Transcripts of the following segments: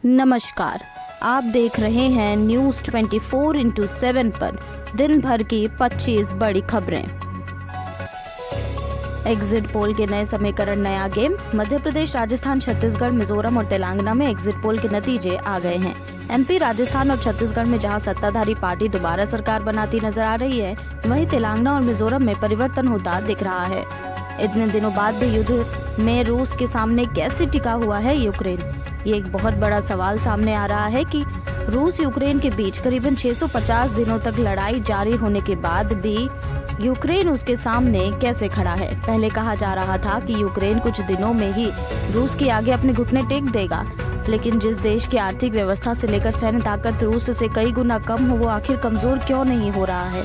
नमस्कार, आप देख रहे हैं न्यूज़ 24x7 पर दिन भर की 25 बड़ी खबरें। एग्जिट पोल के नए समीकरण, नया गेम। मध्य प्रदेश, राजस्थान, छत्तीसगढ़, मिजोरम और तेलंगाना में एग्जिट पोल के नतीजे आ गए हैं। एमपी, राजस्थान और छत्तीसगढ़ में जहां सत्ताधारी पार्टी दोबारा सरकार बनाती नजर आ रही है, वहीं तेलंगाना और मिजोरम में परिवर्तन होता दिख रहा है। इतने दिनों बाद भी युद्ध में रूस के सामने कैसे टिका हुआ है यूक्रेन? ये एक बहुत बड़ा सवाल सामने आ रहा है कि रूस यूक्रेन के बीच करीबन 650 दिनों तक लड़ाई जारी होने के बाद भी यूक्रेन उसके सामने कैसे खड़ा है। पहले कहा जा रहा था कि यूक्रेन कुछ दिनों में ही रूस के आगे अपने घुटने टेक देगा, लेकिन जिस देश की आर्थिक व्यवस्था से लेकर सैन्य ताकत रूस से कई गुना कम हो, वो आखिर कमजोर क्यों नहीं हो रहा है?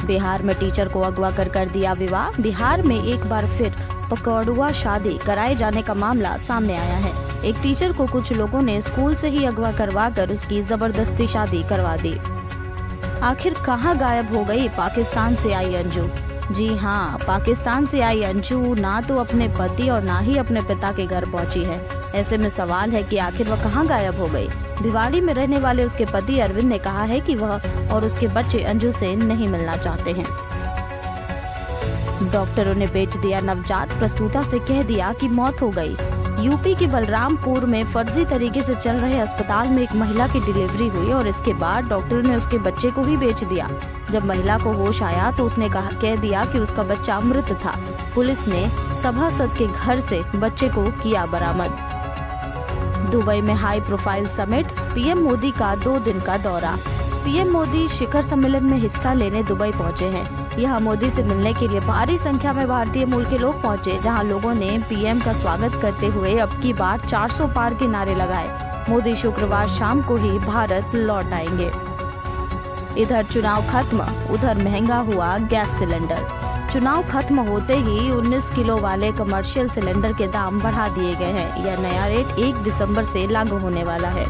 बिहार में टीचर को अगवा कर दिया विवाह। बिहार में एक बार फिर पकड़ुआ शादी कराए जाने का मामला सामने आया है। एक टीचर को कुछ लोगों ने स्कूल से ही अगवा करवाकर उसकी जबरदस्ती शादी करवा दी। आखिर कहां गायब हो गई पाकिस्तान से आई अंजू? जी हाँ, पाकिस्तान से आई अंजू ना तो अपने पति और ना ही अपने पिता के घर पहुंची है। ऐसे में सवाल है कि आखिर वह कहां गायब हो गई। भिवाड़ी में रहने वाले उसके पति अरविंद ने कहा है कि वह और उसके बच्चे अंजू से नहीं मिलना चाहते हैं। डॉक्टरों ने बेच दिया नवजात, प्रसूता से कह दिया कि मौत हो गई। यूपी के बलरामपुर में फर्जी तरीके से चल रहे अस्पताल में एक महिला की डिलीवरी हुई और इसके बाद डॉक्टरों ने उसके बच्चे को ही बेच दिया। जब महिला को होश आया तो उसने कह दिया कि उसका बच्चा मृत था। पुलिस ने सभासद के घर से बच्चे को किया बरामद। दुबई में high profile summit, PM Modi का 2 दिन का दौरा। पीएम मोदी शिखर सम्मेलन में हिस्सा लेने दुबई पहुंचे हैं। यहां मोदी से मिलने के लिए भारी संख्या में भारतीय मूल के लोग पहुंचे, जहां लोगों ने पीएम का स्वागत करते हुए अब की बार 400 पार के नारे लगाए। मोदी शुक्रवार शाम को ही भारत लौट आएंगे। इधर चुनाव खत्म, उधर महंगा हुआ गैस सिलेंडर। चुनाव खत्म होते ही 19 किलो वाले कमर्शियल सिलेंडर के दाम बढ़ा दिए गए हैं। यह नया रेट 1 दिसंबर से लागू होने वाला है।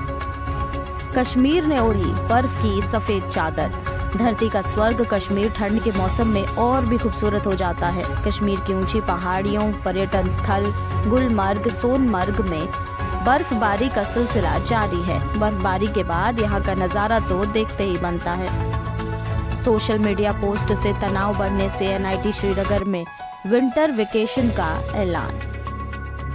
कश्मीर ने ओढ़ी बर्फ की सफेद चादर। धरती का स्वर्ग कश्मीर ठंड के मौसम में और भी खूबसूरत हो जाता है। कश्मीर की ऊंची पहाड़ियों, पर्यटन स्थल गुलमर्ग, सोनमर्ग में बर्फबारी का सिलसिला जारी है। बर्फबारी के बाद यहाँ का नज़ारा तो देखते ही बनता है। सोशल मीडिया पोस्ट से तनाव बढ़ने से एनआईटी श्रीनगर में विंटर वेकेशन का ऐलान।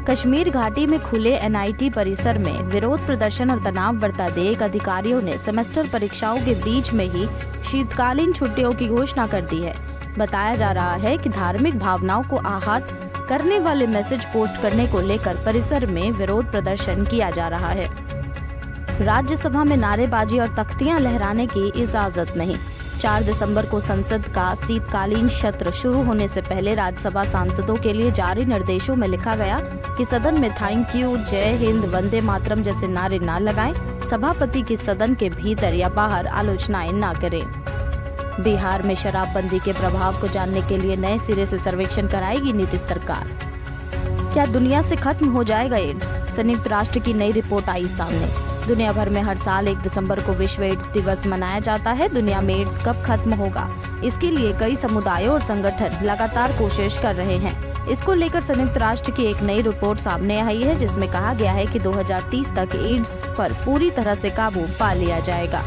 कश्मीर घाटी में खुले एनआईटी परिसर में विरोध प्रदर्शन और तनाव बढ़ता देख अधिकारियों ने सेमेस्टर परीक्षाओं के बीच में ही शीतकालीन छुट्टियों की घोषणा कर दी है। बताया जा रहा है कि धार्मिक भावनाओं को आहत करने वाले मैसेज पोस्ट करने को लेकर परिसर में विरोध प्रदर्शन किया जा रहा है। राज्यसभा में नारेबाजी और तख्तियां लहराने की इजाजत नहीं। 4 दिसंबर को संसद का शीतकालीन सत्र शुरू होने से पहले राज्यसभा सांसदों के लिए जारी निर्देशों में लिखा गया कि सदन में थैंक यू, जय हिंद, वंदे मातरम जैसे नारे न लगाएं। सभापति की सदन के भीतर या बाहर आलोचनाएं न करें। बिहार में शराबबंदी के प्रभाव को जानने के लिए नए सिरे से सर्वेक्षण कराएगी नीतीश सरकार। क्या दुनिया से खत्म हो जाएगा एड्स? संयुक्त राष्ट्र की नई रिपोर्ट आई सामने। दुनिया भर में हर साल 1 दिसंबर को विश्व एड्स दिवस मनाया जाता है। दुनिया में एड्स कब खत्म होगा, इसके लिए कई समुदायों और संगठन लगातार कोशिश कर रहे हैं। इसको लेकर संयुक्त राष्ट्र की एक नई रिपोर्ट सामने आई है, जिसमें कहा गया है कि 2030 तक एड्स पर पूरी तरह से काबू पा लिया जाएगा।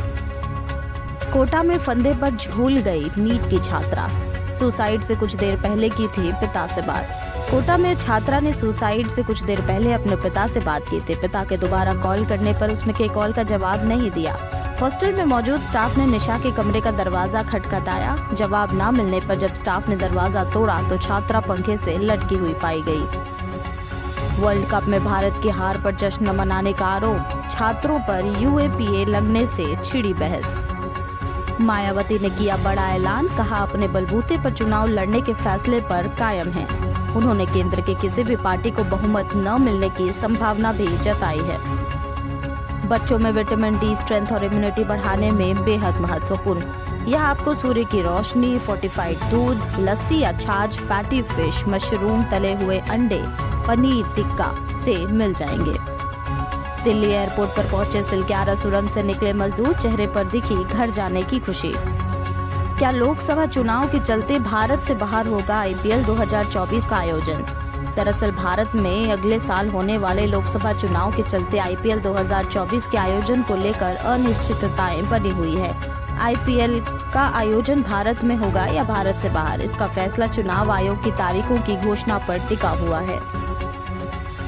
कोटा में फंदे पर झूल गई नीट की छात्रा। सुसाइड से कुछ देर पहले की थी पिता से बात। कोटा में छात्रा ने सुसाइड से कुछ देर पहले अपने पिता से बात की थी। पिता के दोबारा कॉल करने पर उसने कॉल का जवाब नहीं दिया। हॉस्टल में मौजूद स्टाफ ने निशा के कमरे का दरवाजा खटखटाया। जवाब न मिलने पर जब स्टाफ ने दरवाजा तोड़ा तो छात्रा पंखे से लटकी हुई पाई गई। वर्ल्ड कप में भारत की हार पर जश्न मनाने का आरोप। छात्रों पर यूएपीए लगने से छिड़ी बहस। मायावती ने किया बड़ा ऐलान, कहा अपने बलबूते पर चुनाव लड़ने के फैसले पर कायम है। उन्होंने केंद्र के किसी भी पार्टी को बहुमत न मिलने की संभावना भी जताई है। बच्चों में विटामिन डी स्ट्रेंथ और इम्यूनिटी बढ़ाने में बेहद महत्वपूर्ण। यह आपको सूर्य की रोशनी, फोर्टिफाइड दूध, लस्सी या छाछ, फैटी फिश, मशरूम, तले हुए अंडे, पनीर टिक्का से मिल जाएंगे। दिल्ली एयरपोर्ट पर पहुंचे सिलक्यारा सुरंग से निकले मजदूर, चेहरे पर दिखी घर जाने की खुशी। क्या लोकसभा चुनाव के चलते भारत से बाहर होगा आईपीएल 2024 का आयोजन? दरअसल भारत में अगले साल होने वाले लोकसभा चुनाव के चलते आईपीएल 2024 के आयोजन को लेकर अनिश्चितताएं बनी हुई है। आईपीएल का आयोजन भारत में होगा या भारत से बाहर, इसका फैसला चुनाव आयोग की तारीखों की घोषणा पर टिका हुआ है।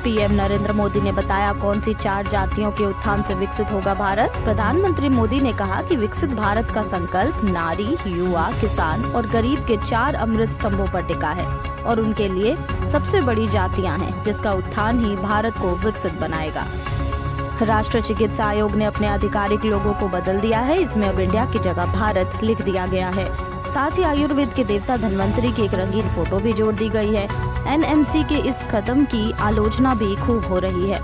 पीएम नरेंद्र मोदी ने बताया कौन सी 4 जातियों के उत्थान से विकसित होगा भारत। प्रधानमंत्री मोदी ने कहा कि विकसित भारत का संकल्प नारी, युवा, किसान और गरीब के 4 अमृत स्तंभों पर टिका है और उनके लिए सबसे बड़ी जातियां हैं, जिसका उत्थान ही भारत को विकसित बनाएगा। राष्ट्रीय चिकित्सा आयोग ने अपने आधिकारिक लोगो को बदल दिया है। इसमें अब इंडिया की जगह भारत लिख दिया गया है। साथ ही आयुर्वेद के देवता धन्वंतरी की एक रंगीन फोटो भी जोड़ दी गई है। एनएमसी के इस कदम की आलोचना भी खूब हो रही है।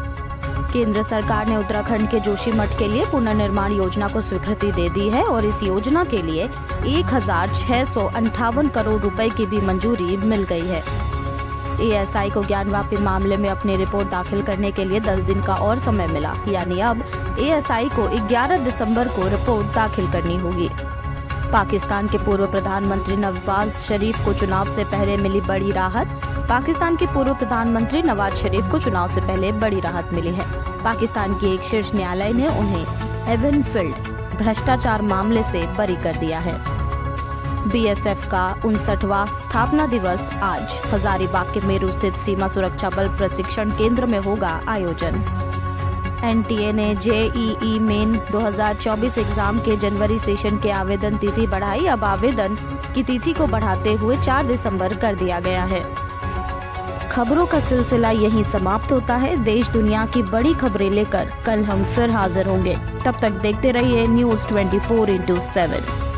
केंद्र सरकार ने उत्तराखंड के जोशीमठ के लिए पुनर्निर्माण योजना को स्वीकृति दे दी है और इस योजना के लिए 1658 करोड़ रुपए की भी मंजूरी मिल गई है। एएसआई को ज्ञानवापी मामले में अपनी रिपोर्ट दाखिल करने के लिए 10 दिन का और समय मिला, यानी अब एएसआई को 11 दिसंबर को रिपोर्ट दाखिल करनी होगी। पाकिस्तान के पूर्व प्रधानमंत्री नवाज शरीफ को चुनाव से पहले मिली बड़ी राहत। पाकिस्तान के पूर्व प्रधानमंत्री नवाज शरीफ को चुनाव से पहले बड़ी राहत मिली है। पाकिस्तान की एक शीर्ष न्यायालय ने उन्हें एवनफील्ड भ्रष्टाचार मामले से बरी कर दिया है। बीएसएफ का 59वां स्थापना दिवस आज हजारीबाग के मेरू स्थित सीमा सुरक्षा बल प्रशिक्षण केंद्र में होगा आयोजन। एनटीए ने जेईई मेन 2024 एग्जाम के जनवरी सेशन के आवेदन तिथि बढ़ाई। अब आवेदन की तिथि को बढ़ाते हुए 4 दिसंबर कर दिया गया है। खबरों का सिलसिला यहीं समाप्त होता है। देश दुनिया की बड़ी खबरें लेकर कल हम फिर हाजिर होंगे। तब तक देखते रहिए News 24/7।